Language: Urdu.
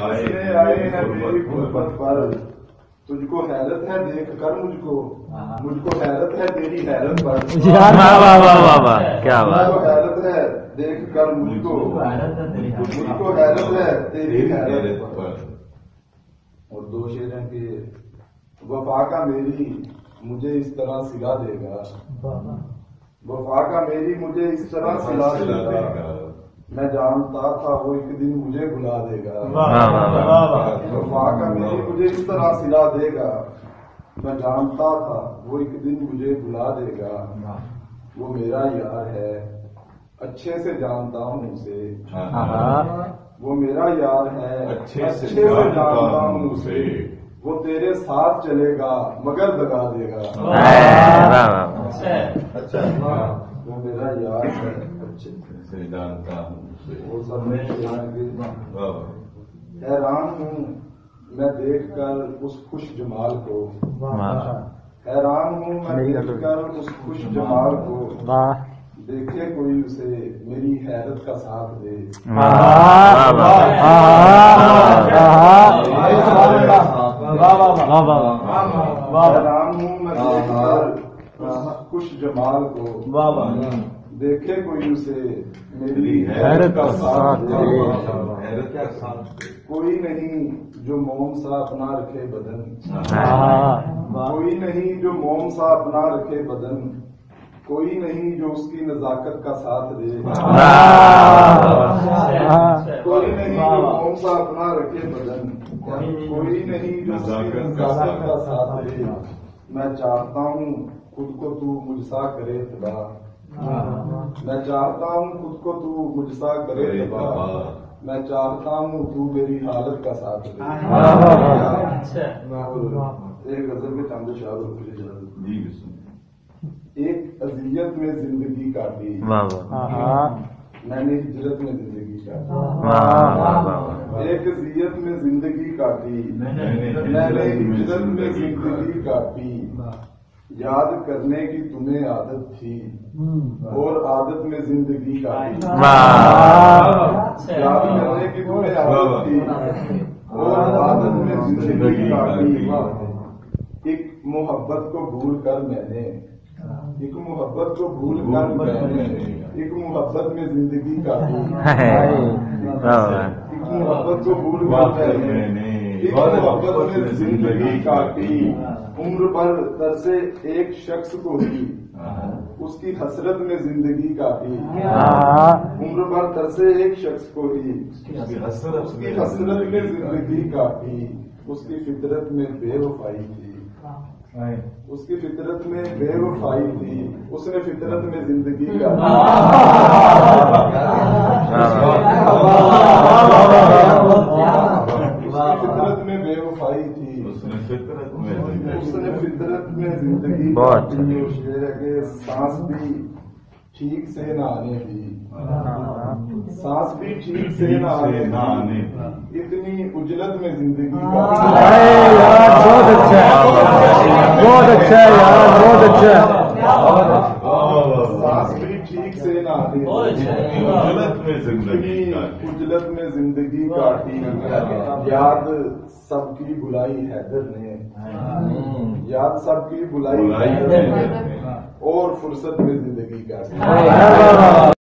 ہنسنے آئے ہیں میری غربت پر، تجھ کو حیرت ہے دیکھ کر مجھ کو حیرت ہے تیری حیرت پر، کیا بات، حیرت ہے دیکھ کر مجھ کو حیرت ہے تیری حیرت پر۔ اور دو شعر ہیں کہ وفا کا میری مجھے اس طرح سلا دے گا، وفا کا میری مجھے اس طرح سلا دے گا، میں جانتا تھا وہ ایک دن مجھے بلا دے گا، وفا کا میری مجھے اس طرح سلا دے گا، میں جانتا تھا وہ ایک دن مجھے بلا دے گا، وہ میرا یار ہے اچھے سے جانتا ہوں اسے، وہ میرا یار ہے اچھے سے جانتا ہوں اسے، وہ تیرے ساتھ چلے گا مگر دگا دے گا، وہ میرا یار ہے اچھے سے جانتا ہوں اسے، وہ سب میں حیران ہوں میں دیکھ کر اس خوش جمال کو، حیران ہوں میں دیکھ کر اس خوش جمال کو، دیکھے کوئی اسے میری حیرت کا ساتھ دے، حیران ہوں میں دیکھ کر اس خوش جمال کو، دیکھے کوئی اسے میری حیرت کا ساتھ دے، کوئی نہیں جو موم سا اپنا رکھے بدن، کوئی نہیں جو موم سا اپنا رکھے بدن، کوئی نہیں جو اس کی نزاکت کا ساتھ دے، کوئی نہیں جو موم سا اپنا رکھے بدن، کوئی نہیں جو اس کی نزاکت کا ساتھ دے، میں چاہتا ہوں خود کو تو مجھ سا کرے تباہ، میں چاہتا ہوں خود کو تو مجھ سا کرے تباہ، میں چاہتا ہوں تو میری حالت کا ساتھ دے۔ ایک غزل میں چاند شاہ ایک اذیت میں زندگی کاٹی، میں نے ہجرت میں زندگی کاٹی، ایک اذیت میں زندگی کاٹی، میں نے ہجرت میں زندگی کاٹی، یاد کرنے کی تمہیں عادت تھی اور عادت میں زندگی کاٹی، یاد کرنے کی تمہیں عادت تھی اور عادت میں زندگی کاٹی، ایک محبت کو بھول کر میں نے، ایک محبت کو بھول کر میں نے ایک محبت میں زندگی کاٹی، ایک محبت کو بھول کر میں نے ایک محبت میں زندگی کاٹی، عمر پر ترسے ایک شخص کو ہی اس کی حسرت میں زندگی کاٹی، عمر پر ترسے ایک شخص کو ہی اس کی حسرت میں زندگی کاٹی، اس کی فطرت میں بے وفائی تھی، اس کی فطرت میں بے وفائی تھی، اس نے فطرت میں زندگی کاٹی، فطرت میں بے وفائی تھی، اس نے فطرت میں زندگی کاٹی، شعر ہے کہ سانس بھی ٹھیک سے نہ آنے دی، سانس بھی ٹھیک سے نہ آنے، اتنی اجلت میں زندگی کاٹی، بہت اچھا بہت اچھا یار، بہت اچھا، سانس بھی ٹھیک سے نہ آنے، اجلت میں زندگی کاٹی، یاد سب کی بلائی حیدر نے، یاد سب کی بلائی حیدر نے اور فرصت میں زندگی کاٹی۔